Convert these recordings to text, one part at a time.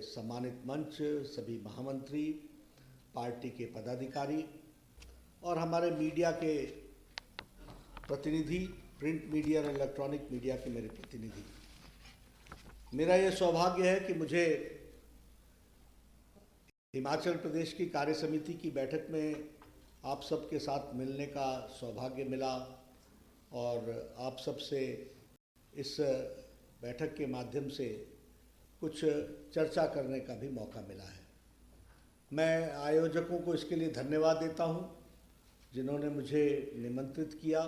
सम्मानित मंच, सभी महामंत्री, पार्टी के पदाधिकारी और हमारे मीडिया के प्रतिनिधि, प्रिंट मीडिया और इलेक्ट्रॉनिक मीडिया के मेरे प्रतिनिधि, मेरा ये सौभाग्य है कि मुझे हिमाचल प्रदेश की कार्य समिति की बैठक में आप सबके साथ मिलने का सौभाग्य मिला और आप सबसे इस बैठक के माध्यम से कुछ चर्चा करने का भी मौका मिला है। मैं आयोजकों को इसके लिए धन्यवाद देता हूं, जिन्होंने मुझे निमंत्रित किया।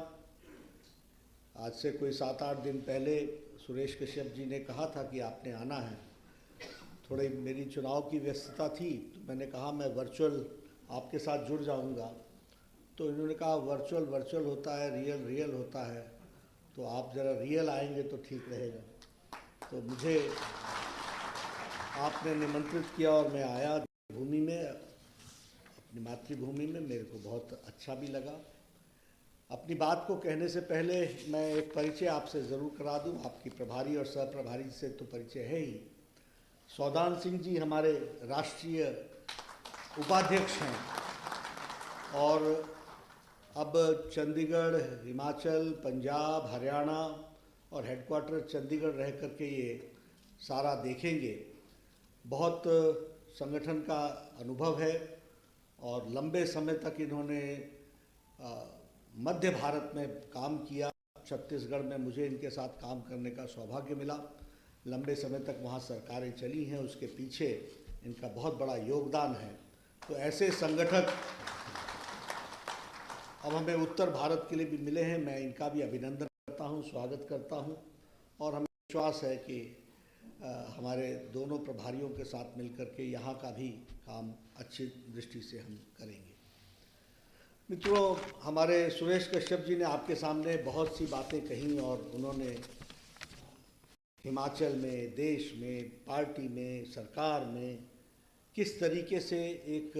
आज से कोई 7-8 दिन पहले सुरेश कश्यप जी ने कहा था कि आपने आना है। थोड़ी मेरी चुनाव की व्यस्तता थी तो मैंने कहा मैं वर्चुअल आपके साथ जुड़ जाऊंगा। तो इन्होंने कहा वर्चुअल होता है, रियल होता है, तो आप ज़रा रियल आएंगे तो ठीक रहेगा। तो मुझे आपने निमंत्रित किया और मैं आया भूमि में, अपनी मातृभूमि में। मेरे को बहुत अच्छा भी लगा। अपनी बात को कहने से पहले मैं एक परिचय आपसे ज़रूर करा दूं। आपकी प्रभारी और सह प्रभारी से तो परिचय है ही। सौदान सिंह जी हमारे राष्ट्रीय उपाध्यक्ष हैं और अब चंडीगढ़, हिमाचल, पंजाब, हरियाणा और हेडक्वार्टर चंडीगढ़ रह करके ये सारा देखेंगे। बहुत संगठन का अनुभव है और लंबे समय तक इन्होंने मध्य भारत में काम किया। छत्तीसगढ़ में मुझे इनके साथ काम करने का सौभाग्य मिला। लंबे समय तक वहाँ सरकारें चली हैं, उसके पीछे इनका बहुत बड़ा योगदान है। तो ऐसे संगठक अब हमें उत्तर भारत के लिए भी मिले हैं। मैं इनका भी अभिनंदन करता हूं, स्वागत करता हूं और हमें विश्वास है कि हमारे दोनों प्रभारियों के साथ मिलकर के यहाँ का भी काम अच्छी दृष्टि से हम करेंगे। मित्रों, हमारे सुरेश कश्यप जी ने आपके सामने बहुत सी बातें कही और उन्होंने हिमाचल में, देश में, पार्टी में, सरकार में किस तरीके से एक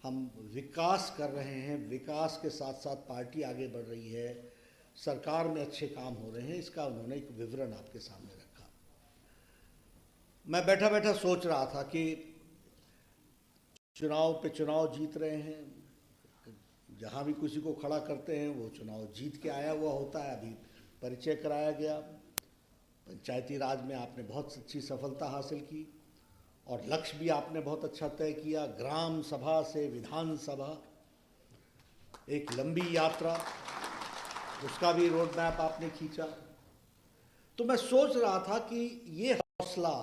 हम विकास कर रहे हैं, विकास के साथ साथ पार्टी आगे बढ़ रही है, सरकार में अच्छे काम हो रहे हैं, इसका उन्होंने एक विवरण आपके सामने रखा। मैं बैठा बैठा सोच रहा था कि चुनाव पे चुनाव जीत रहे हैं, जहाँ भी किसी को खड़ा करते हैं वो चुनाव जीत के आया हुआ होता है। अभी परिचय कराया गया। पंचायती राज में आपने बहुत अच्छी सफलता हासिल की और लक्ष्य भी आपने बहुत अच्छा तय किया। ग्राम सभा से विधानसभा, एक लंबी यात्रा, उसका भी रोड मैप आपने खींचा। तो मैं सोच रहा था कि ये हौसला,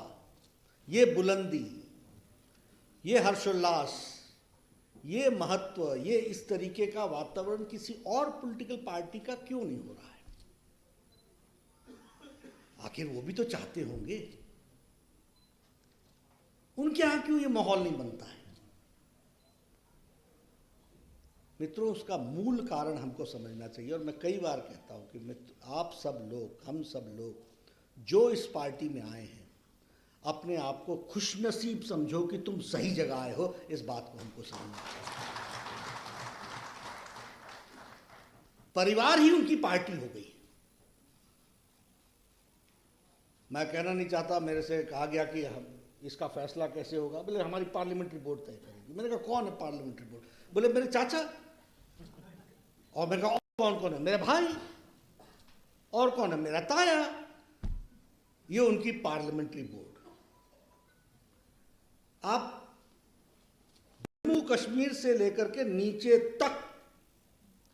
ये बुलंदी, ये हर्षोल्लास, ये महत्व, ये इस तरीके का वातावरण किसी और पॉलिटिकल पार्टी का क्यों नहीं हो रहा है? आखिर वो भी तो चाहते होंगे। उनके यहाँ क्यों ये माहौल नहीं बनता है? मित्रों, उसका मूल कारण हमको समझना चाहिए और मैं कई बार कहता हूं कि आप सब लोग, हम सब लोग जो इस पार्टी में आए हैं, अपने आप को खुशनसीब समझो कि तुम सही जगह आए हो। इस बात को हमको समझना चाहिए। परिवार ही उनकी पार्टी हो गई। मैं कहना नहीं चाहता, मेरे से कहा गया कि हम इसका फैसला कैसे होगा। बोले हमारी पार्लियामेंट्री बोर्ड तय करेगी। मैंने कहा कौन है पार्लियामेंट्री बोर्ड? बोले मेरे चाचा। और मैंने कहा कौन कौन है? मेरे भाई। और कौन है? मेरा ताया। ये उनकी पार्लियामेंट्री बोर्ड। आप जम्मू कश्मीर से लेकर के नीचे तक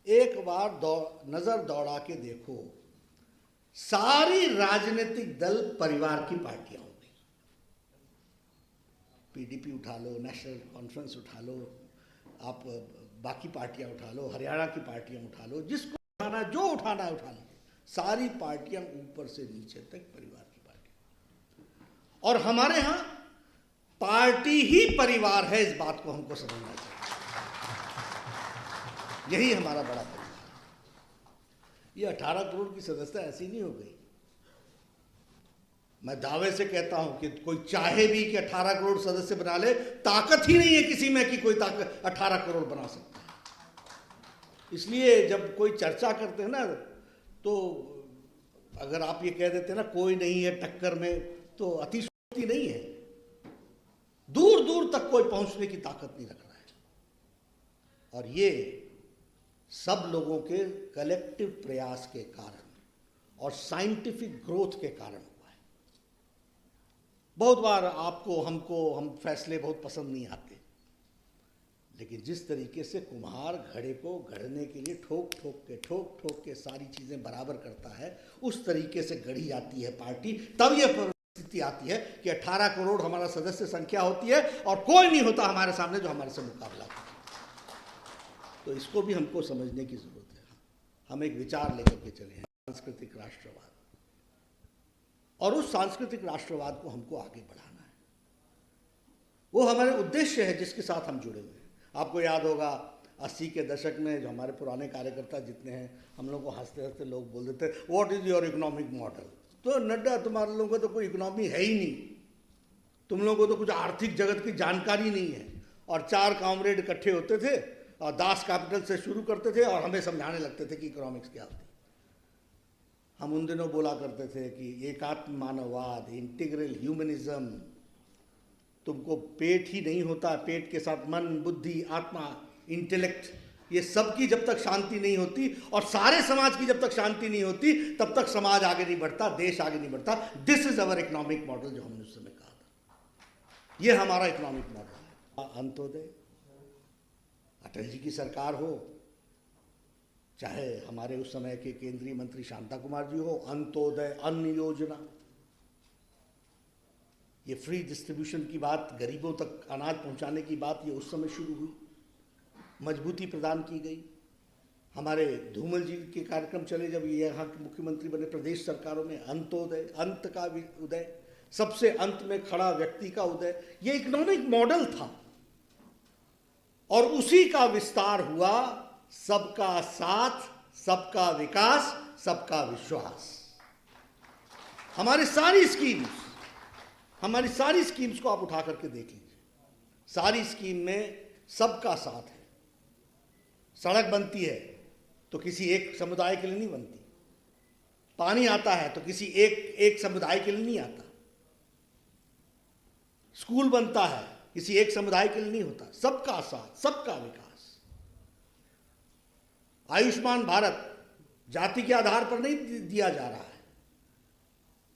एक बार नजर दौड़ा के देखो, सारी राजनीतिक दल परिवार की पार्टियां हो गई। पीडीपी उठा लो, नेशनल कॉन्फ्रेंस उठा लो, आप बाकी पार्टियां उठा लो, हरियाणा की पार्टियां उठा लो, जिसको उठाना, जो उठाना है उठा लीजिए। सारी पार्टियां ऊपर से नीचे तक परिवार की पार्टी। और हमारे यहां पार्टी ही परिवार है। इस बात को हमको समझना चाहिए। यही हमारा बड़ा परिवार। ये 18 करोड़ की सदस्यता ऐसी नहीं हो गई। मैं दावे से कहता हूं कि कोई चाहे भी कि 18 करोड़ सदस्य बना ले, ताकत ही नहीं है किसी में कि कोई ताकत 18 करोड़ बना सकता है। इसलिए जब कोई चर्चा करते हैं ना, तो अगर आप ये कह देते हैं ना कोई नहीं है टक्कर में, तो अतिशयोक्ति नहीं है। दूर तक कोई पहुंचने की ताकत नहीं रख रहा है। और ये सब लोगों के कलेक्टिव प्रयास के कारण और साइंटिफिक ग्रोथ के कारण हुआ है। बहुत बार आपको हम फैसले बहुत पसंद नहीं आते, लेकिन जिस तरीके से कुम्हार घड़े को गढ़ने के लिए ठोक ठोक के सारी चीजें बराबर करता है, उस तरीके से गढ़ी जाती है पार्टी। तब यह परिस्थिति आती है कि 18 करोड़ हमारा सदस्य संख्या होती है और कोई नहीं होता हमारे सामने जो हमारे से मुकाबला करे। तो इसको भी हमको समझने की जरूरत है। हम एक विचार लेकर के चले हैं, सांस्कृतिक राष्ट्रवाद, और उस सांस्कृतिक राष्ट्रवाद को हमको आगे बढ़ाना है। वो हमारे उद्देश्य है जिसके साथ हम जुड़े हुए हैं। आपको याद होगा 80 के दशक में जो हमारे पुराने कार्यकर्ता जितने हैं, हम लोग को हंसते हंसते लोग बोल देते, what is your economic model? तो नड्डा, तुम्हारे लोगों को तो कोई इकोनॉमी है ही नहीं, तुम लोगों को तो कुछ आर्थिक जगत की जानकारी नहीं है। और 4 कॉमरेड इकट्ठे होते थे और दास कैपिटल से शुरू करते थे और हमें समझाने लगते थे कि इकोनॉमिक्स क्या होती है। हम उन दिनों बोला करते थे कि एकात्म मानववाद, इंटीग्रल ह्यूमनिज्म, तुमको पेट ही नहीं होता, पेट के साथ मन, बुद्धि, आत्मा, इंटेलेक्ट, ये सब की जब तक शांति नहीं होती और सारे समाज की जब तक शांति नहीं होती तब तक समाज आगे नहीं बढ़ता, देश आगे नहीं बढ़ता। This is our economic model, जो हमने उस समय कहा था। ये हमारा इकोनॉमिक मॉडल है। अंत्योदय, अटल जी की सरकार हो, चाहे हमारे उस समय के केंद्रीय मंत्री शांता कुमार जी हो, अंत्योदय अन्न योजना, ये फ्री डिस्ट्रीब्यूशन की बात, गरीबों तक अनाज पहुंचाने की बात, ये उस समय शुरू हुई, मजबूती प्रदान की गई। हमारे धूमल जी के कार्यक्रम चले जब ये यहाँ के मुख्यमंत्री बने प्रदेश सरकारों में, अंत्योदय, अंत का उदय, सबसे अंत में खड़ा व्यक्ति का उदय, ये इकोनॉमिक मॉडल था। और उसी का विस्तार हुआ सबका साथ, सबका विकास, सबका विश्वास। हमारी सारी स्कीम्स को आप उठा करके देख लीजिए, सारी स्कीम में सबका साथ है। सड़क बनती है तो किसी एक समुदाय के लिए नहीं बनती, पानी आता है तो किसी एक समुदाय के लिए नहीं आता, स्कूल बनता है किसी एक समुदाय के लिए नहीं होता, सबका साथ, सबका विकास। आयुष्मान भारत जाति के आधार पर नहीं दिया जा रहा है,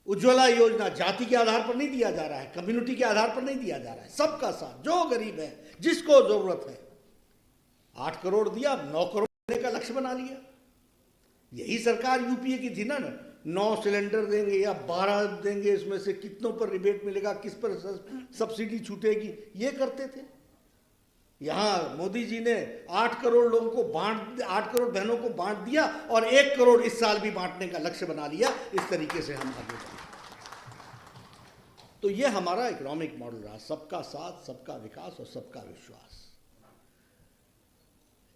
उज्ज्वला योजना जाति के आधार पर नहीं दिया जा रहा है, कम्युनिटी के आधार पर नहीं दिया जा रहा है, सबका साथ। जो गरीब है, जिसको जरूरत है, 8 करोड़ दिया, 9 करोड़ देने का लक्ष्य बना लिया। यही सरकार यूपीए की थी ना, 9 सिलेंडर देंगे या 12 देंगे, इसमें से कितनों पर रिबेट मिलेगा, किस पर सब्सिडी छूटेगी, ये करते थे। यहां मोदी जी ने 8 करोड़ लोगों को 8 करोड़ बहनों को बांट दिया और 1 करोड़ इस साल भी बांटने का लक्ष्य बना लिया। इस तरीके से हम आगे बढ़े। तो ये हमारा इकोनॉमिक मॉडल रहा, सबका साथ, सबका विकास और सबका विश्वास।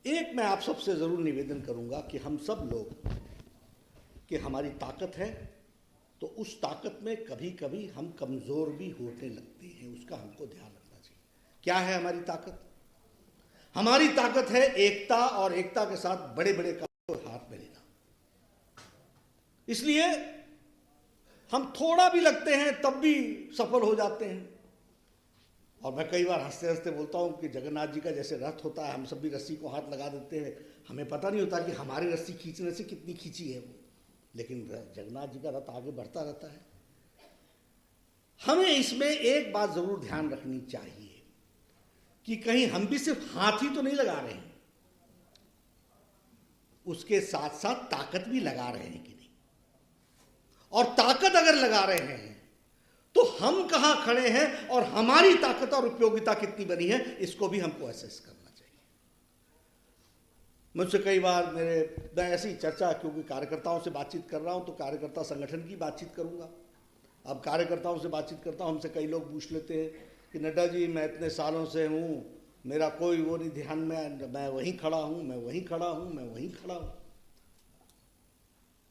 एक मैं आप सबसे जरूर निवेदन करूंगा कि हम सब लोग, कि हमारी ताकत है तो उस ताकत में कभी कभी हम कमजोर भी होने लगते हैं, उसका हमको ध्यान रखना चाहिए। क्या है हमारी ताकत? हमारी ताकत है एकता, और एकता के साथ बड़े बड़े काम को हाथ में लेना। इसलिए हम थोड़ा भी लगते हैं तब भी सफल हो जाते हैं। और मैं कई बार हंसते हंसते बोलता हूं कि जगन्नाथ जी का जैसे रथ होता है, हम सब भी रस्सी को हाथ लगा देते हैं, हमें पता नहीं होता कि हमारी रस्सी खींचने से कितनी खींची है वो, लेकिन जगन्नाथ जी का रथ आगे बढ़ता रहता है। हमें इसमें एक बात जरूर ध्यान रखनी चाहिए कि कहीं हम भी सिर्फ हाथ ही तो नहीं लगा रहे हैं, उसके साथ साथ ताकत भी लगा रहे हैं कि नहीं। और ताकत अगर लगा रहे हैं तो हम कहां खड़े हैं और हमारी ताकत और उपयोगिता कितनी बनी है, इसको भी हमको असेस करना चाहिए। मुझसे कई बार मैं ऐसी चर्चा, क्योंकि कार्यकर्ताओं से बातचीत कर रहा हूं तो कार्यकर्ता संगठन की बातचीत करूंगा। अब कार्यकर्ताओं से बातचीत करता हूं, हमसे कई लोग पूछ लेते हैं कि नड्डा जी मैं इतने सालों से हूँ, मेरा कोई वो नहीं ध्यान में, मैं वहीं खड़ा हूँ, मैं वहीं खड़ा हूँ, मैं वहीं खड़ा हूँ।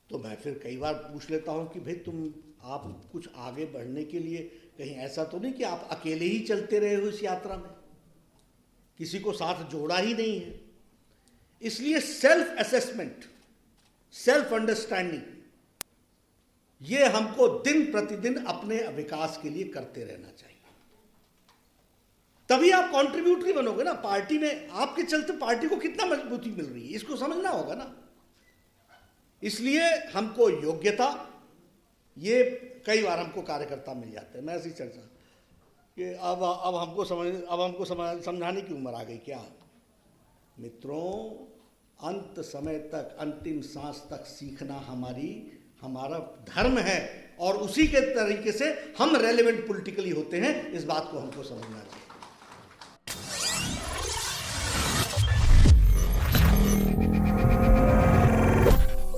तो मैं फिर कई बार पूछ लेता हूँ कि भाई आप कुछ आगे बढ़ने के लिए कहीं ऐसा तो नहीं कि आप अकेले ही चलते रहे हो इस यात्रा में, किसी को साथ जोड़ा ही नहीं है। इसलिए सेल्फ असेसमेंट, सेल्फ अंडरस्टैंडिंग, ये हमको दिन प्रतिदिन अपने विकास के लिए करते रहना चाहिए। तभी आप कंट्रीब्यूटरी बनोगे ना पार्टी में। आपके चलते पार्टी को कितना मजबूती मिल रही है, इसको समझना होगा ना। इसलिए हमको योग्यता, ये कई बार हमको कार्यकर्ता मिल जाते हैं। मैं ऐसी चर्चा कि अब हमको समझाने की उम्र आ गई क्या? मित्रों, अंत समय तक, अंतिम सांस तक सीखना हमारा धर्म है, और उसी के तरीके से हम रेलेवेंट पॉलिटिकली होते हैं। इस बात को हमको समझना चाहिए।